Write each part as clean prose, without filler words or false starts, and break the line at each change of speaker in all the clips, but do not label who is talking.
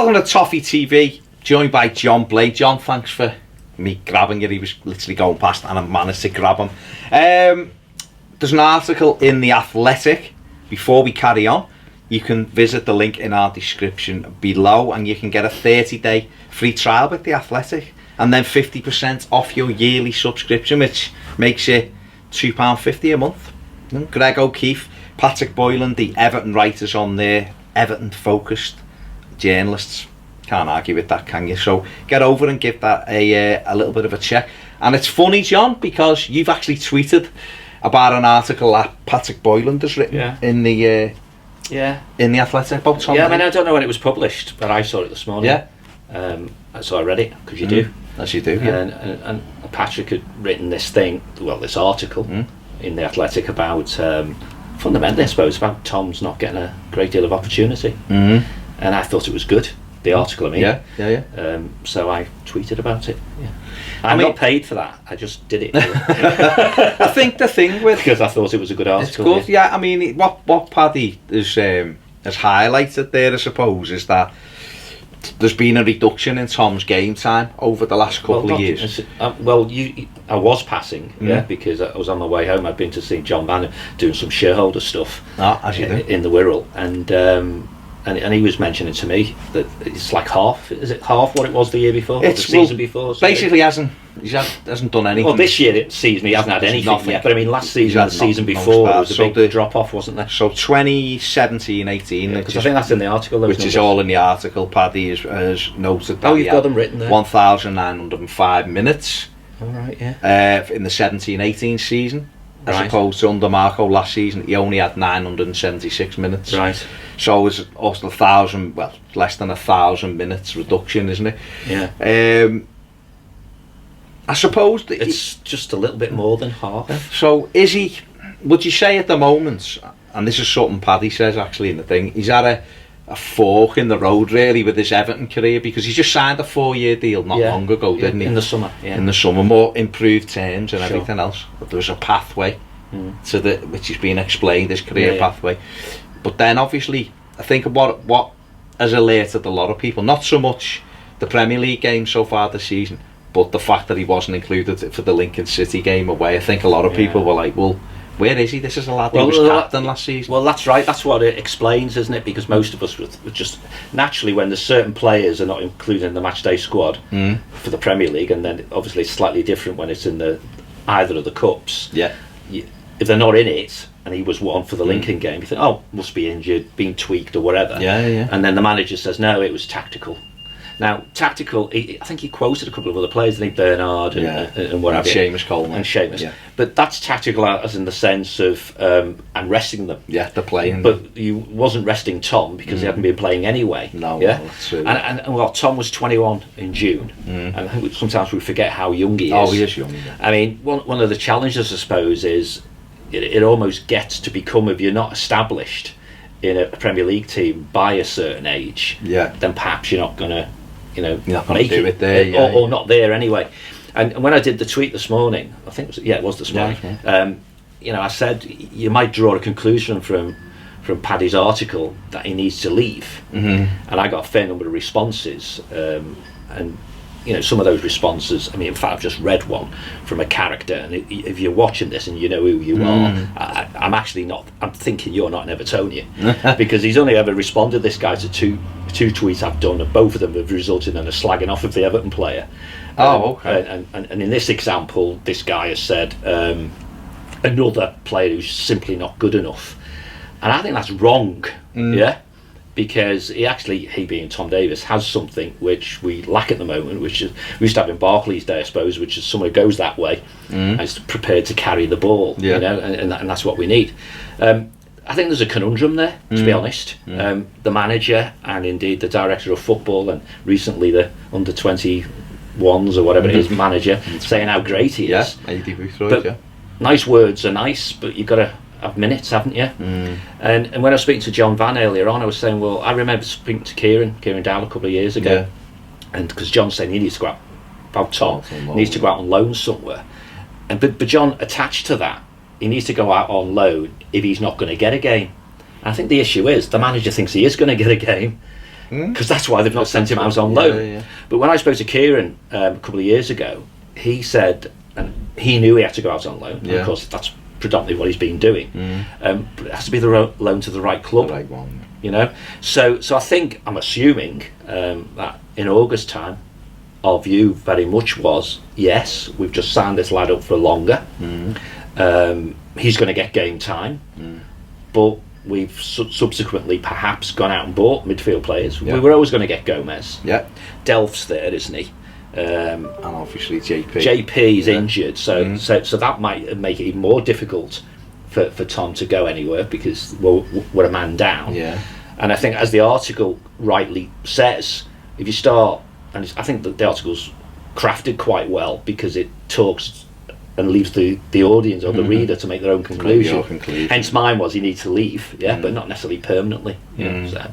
Welcome to Toffee TV, joined by John Blake. John, thanks for me grabbing you. He was literally going past and I managed to grab him. There's an article in The Athletic. Before we carry on, you can visit the link in our description below and you can get a 30-day free trial with The Athletic and then 50% off your yearly subscription, which makes it £2.50 a month. Greg O'Keefe, Patrick Boylan, the Everton writers on there, Everton focused journalists. Can't argue with that, can you? So get over and give that a little bit of a check. And it's funny, John, because you've actually tweeted about an article that Patrick Boylan has written in the in The Athletic about Tom.
Yeah, I mean, I don't know when it was published, but I saw it this morning. Yeah. So I read it, because you do.
As you do, yeah.
And Patrick had written this thing, this article in The Athletic about, fundamentally, I suppose, about Tom's not getting a great deal of opportunity. And I thought it was good, the article, I mean.
Yeah.
So I tweeted about it. Yeah. I'm not paid for that, I just did it.
I think the thing with...
Because I thought it was a good article.
It's good, yeah. I mean, what Paddy has highlighted there, I suppose, is that there's been a reduction in Tom's game time over the last couple of years.
I was passing, because I was on my way home. I'd been to see John Van doing some shareholder stuff
as you do.
In the Wirral, and he was mentioning to me that it's like half. Is it half what it was the year before, or the season before?
Basically, he hasn't done anything.
Well, this year season he hasn't had anything yet. But I mean, last season, the season before, there was a big drop off, wasn't there?
So 2017-18,
because I think that's in the article.
Which is all in the article. Paddy has noted that
you've got them written there.
1,905 minutes.
All right, yeah.
In the 17-18 season. As opposed to under Marco last season, he only had 976 minutes.
Right.
So it's also less than 1,000 minutes reduction, isn't it?
Yeah.
I suppose
it's just a little bit more than half.
So would you say at the moment, and this is something Paddy says actually in the thing, he's at a fork in the road really with his Everton career, because he just signed a 4-year deal not long ago, didn't he?
In the summer,
In the summer, more improved terms and everything else. But there was a pathway to which has been explained, his career pathway. But then obviously, I think what has alerted a lot of people, not so much the Premier League game so far this season, but the fact that he wasn't included for the Lincoln City game away. I think a lot of people were like, well, where is he? This is a lad who was captain last season.
Well, that's right. That's what it explains, isn't it? Because most of us would just naturally, when there's certain players are not included in the matchday squad for the Premier League, and then obviously it's slightly different when it's in either of the cups.
Yeah.
If they're not in it, and he was one for the Lincoln game, you think, oh, must be injured, being tweaked or whatever.
Yeah.
And then the manager says, no, it was tactical. Now, tactical, I think he quoted a couple of other players, didn't he? Bernard and what have you.
Seamus Coleman.
And Seamus. Yeah. But that's tactical as in the sense of I'm resting them.
Yeah, they're playing.
But he wasn't resting Tom because he hadn't been playing anyway.
No,
yeah?
That's true.
And Tom was 21 in June. And I think sometimes we forget how young he is.
Oh, he is young. Yeah.
I mean, one of the challenges, I suppose, is it almost gets to become, if you're not established in a Premier League team by a certain age, then perhaps you're not going to
make it there,
or not there anyway. And when I did the tweet this morning, I think it was this morning. I said you might draw a conclusion from Paddy's article that he needs to leave, and I got a fair number of responses, and some of those responses. I mean, in fact, I've just read one from a character, and if you're watching this and you know who you are, I'm actually not. I'm thinking you're not an Evertonian because he's only ever responded, this guy, to two tweets I've done, and both of them have resulted in a slagging off of the Everton player.
Okay.
And in this example, this guy has said another player who's simply not good enough, and I think that's wrong. Yeah. Because he being Tom Davies, has something which we lack at the moment, which is we used to have in Barclays Day, I suppose, which is someone who goes that way and is prepared to carry the ball, and that's what we need. I think there's a conundrum there, to be honest. The manager and indeed the director of football, and recently the under-21s or whatever it is manager, saying how great he is. But nice words are nice, but you've got to have minutes, haven't you? And when I was speaking to John Van earlier on, I was saying, well, I remember speaking to Kieran Dowell a couple of years ago, and because John's saying he needs to go out, about Tom, needs to go out on loan somewhere, but John attached to that, he needs to go out on loan if he's not going to get a game. And I think the issue is the manager thinks he is going to get a game, because that's why they've not sent him out on loan.
Yeah.
But when I spoke to Kieran a couple of years ago, he said, and he knew he had to go out on loan. And of course, that's predominantly what he's been doing. But it has to be the loan to the right club.
The right one.
You know, so I think I'm assuming that in August time, our view very much was, yes, we've just signed this lad up for longer. He's going to get game time, but we've subsequently perhaps gone out and bought midfield players. We were always going to get Gomez.
Yeah,
Delph's there, isn't he?
And obviously JP.
JP's injured, so that might make it even more difficult for Tom to go anywhere, because we're a man down.
Yeah.
And I think, as the article rightly says, if you start, and I think that the article's crafted quite well, because it talks and leaves the audience or the reader to make their own conclusion. Hence mine was, he needs to leave, but not necessarily permanently. You know, so,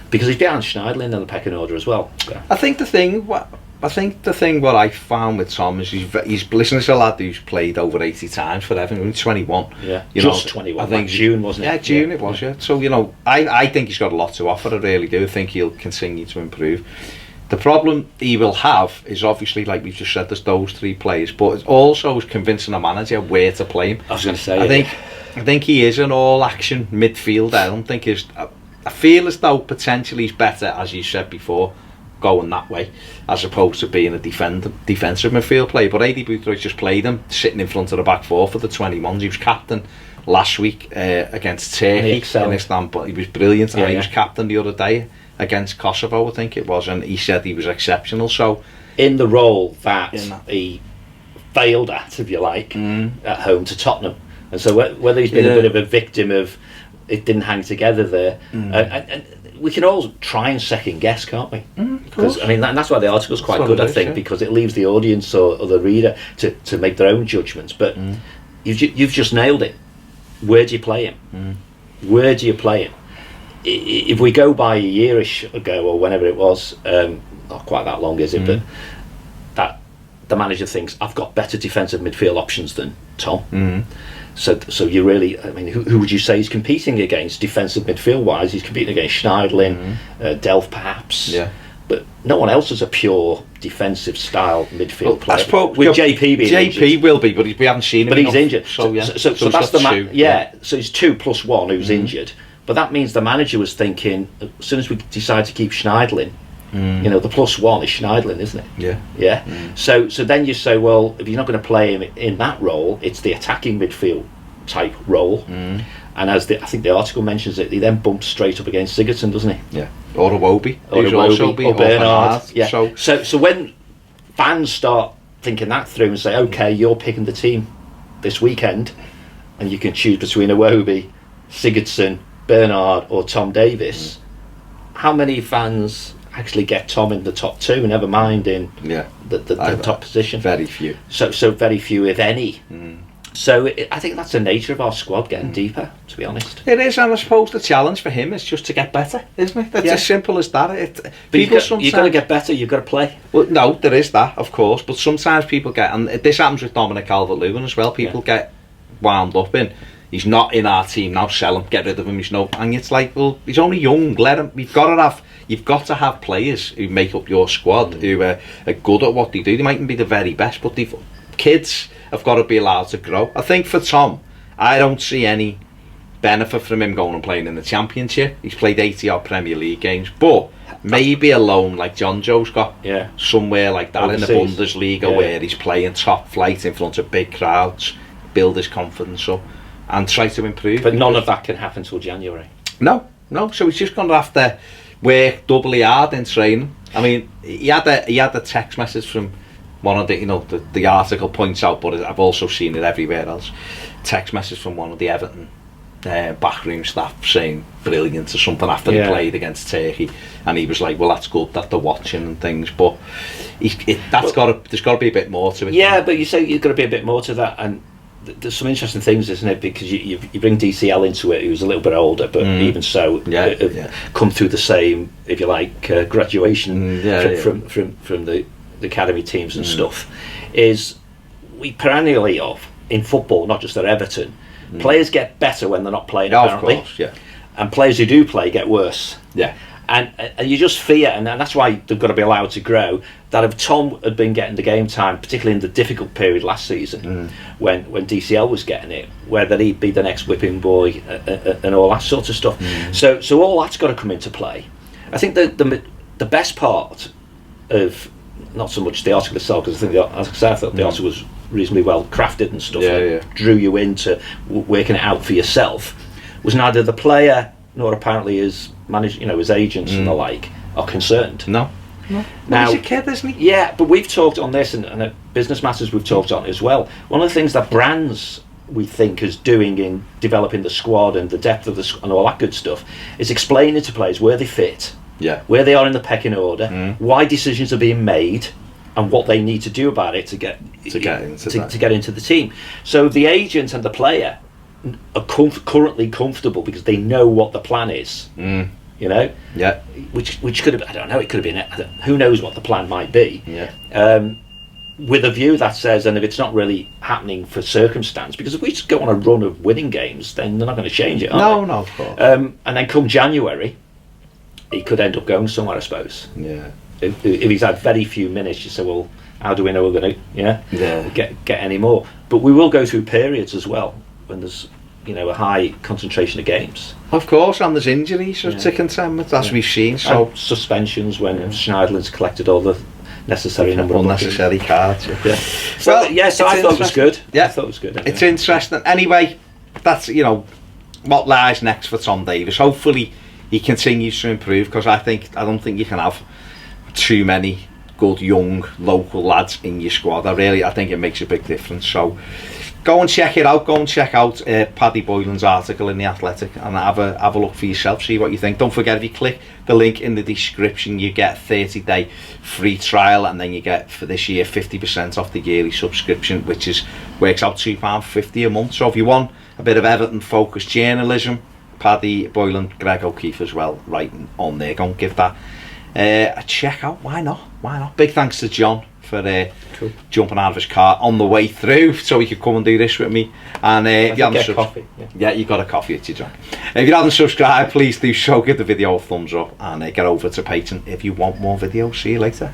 because he's behind Schneidlin in the pecking order as well. So.
I think the thing what I found with Tom is he's listening to a lad who's played over 80 times for Everton. He's 21.
Yeah,
you
just
know,
21.
I think
June, wasn't it?
Yeah, June it was. Yeah. So I think he's got a lot to offer. I really do. I think he'll continue to improve. The problem he will have is, obviously, like we've just said, there's those three players, but it also is convincing a manager where to play him.
I was going to say,
I think he is an all-action midfielder. I don't think I feel as though potentially he's better, as you said before, going that way, as opposed to being a defensive midfield player. But Adi Boothroyd just played him sitting in front of the back four for the 21s. He was captain last week against Turkey in Istanbul. He was brilliant. And he was captain the other day against Kosovo, I think it was, and he said he was exceptional. So
in the role that he failed at, if you like, at home to Tottenham, and so whether he's been a bit of a victim of it didn't hang together there, and we can all try and second guess, can't we? Because I mean, that's why the article's quite good, I think, because it leaves the audience or the reader to make their own judgments. But you've just nailed it. Where do you play him? Where do you play him? If we go by a yearish ago or whenever it was, not quite that long, is it? But that the manager thinks, I've got better defensive midfield options than Tom. So you really, I mean, who would you say he's competing against defensive midfield wise? He's competing against Schneidlin, Delph perhaps. Yeah. But no one else is a pure defensive style midfield player. With JP being injured.
JP will be, but we haven't seen him.
But he's injured. So that's the
two.
So he's 2+1 who's injured. But that means the manager was thinking, as soon as we decide to keep Schneidlin, you know, the +1 is Schneidlin, isn't it? Yeah. So then you say, well, if you're not going to play him in that role, it's the attacking midfield type role. And as I think the article mentions it, he then bumps straight up against Sigurdsson, doesn't he?
Yeah. Or Iwobi, who's also been
or Bernard. Yeah. So when fans start thinking that through and say, okay, you're picking the team this weekend, and you can choose between Iwobi, Sigurdsson, Bernard or Tom Davies, how many fans actually get Tom in the top two, never mind in the top position?
Very few.
So very few, if any. So I think that's the nature of our squad, getting deeper, to be honest.
It is, and I suppose the challenge for him is just to get better, isn't it? It's as simple as that.
You've got to get better, you've got to play.
Well, no, there is that, of course, but sometimes people get, and this happens with Dominic Calvert-Lewin as well, people get wound up in, he's not in our team now, sell him, get rid of him, and it's like, well, he's only young, let him, you've got to have players who make up your squad, who are good at what they do. They mightn't be the very best, but kids have got to be allowed to grow. I think for Tom, I don't see any benefit from him going and playing in the Championship. He's played 80 odd Premier League games, but maybe a loan like John Joe's got, somewhere like that in the Bundesliga, where he's playing top flight in front of big crowds, build his confidence up and try to improve.
But none of that can happen till January.
No, so he's just going to have to work doubly hard in training. I mean, he had a text message from one of the, the article points out, but I've also seen it everywhere else. Text message from one of the Everton backroom staff saying brilliant or something after he played against Turkey, and he was like, well, that's good that they're watching and things, but there's got to be a bit more to it.
Yeah, but you say you've got to be a bit more to that, and there's some interesting things, isn't it? Because you bring DCL into it, who's a little bit older, but even so, come through the same, if you like, graduation from the academy teams and stuff. Is we perennially in football, not just at Everton, players get better when they're not playing. Apparently,
of course,
and players who do play get worse.
Yeah,
And you just fear, and that's why they've got to be allowed to grow, that if Tom had been getting the game time, particularly in the difficult period last season, when DCL was getting it, whether he'd be the next whipping boy and all that sort of stuff. So all that's got to come into play. I think the best part of, not so much the article itself, because I thought the article was reasonably well crafted and stuff, drew you into working it out for yourself, was neither the player nor apparently his his agents and the like are concerned.
No. Now, he's a kid, isn't he?
Yeah, but we've talked on this, and at Business Matters we've talked on it as well. One of the things that Brands, we think, is doing in developing the squad and the depth of the and all that good stuff, is explaining to players where they fit, where they are in the pecking order, why decisions are being made, and what they need to do about it to get into the team. So the agent and the player are currently comfortable because they know what the plan is. Which could have, I don't know, it could have been, who knows what the plan might be, with a view that says, and if it's not really happening for circumstance, because if we just go on a run of winning games, then they're not going to change it, are they?
No, of course.
And then come January, he could end up going somewhere, I suppose. If he's had very few minutes, you say, well, how do we know we're going to get any more? But we will go through periods as well when there's a high concentration of games.
Of course, and there's injuries to contend with, as we've seen. So
and suspensions when Schneiderlin's collected all the necessary number of
unnecessary cards.
So I thought it was good. I thought it was good. Anyway.
It's interesting. Anyway, that's what lies next for Tom Davies. Hopefully, he continues to improve, because I don't think you can have too many good young local lads in your squad. I think it makes a big difference. So go and check it out. Go and check out Paddy Boylan's article in The Athletic and have a look for yourself, see what you think. Don't forget, if you click the link in the description, you get a 30-day free trial, and then you get, for this year, 50% off the yearly subscription, which works out £2.50 a month. So if you want a bit of Everton focused journalism, Paddy Boylan, Greg O'Keefe as well, writing on there, go and give that a check out. Why not? Big thanks to John for jumping out of his car on the way through so he could come and do this with me. And if you haven't
coffee,
you got a coffee at your drink. If you haven't subscribed, please do so. Give the video a thumbs up, and get over to Patreon if you want more videos. See you later.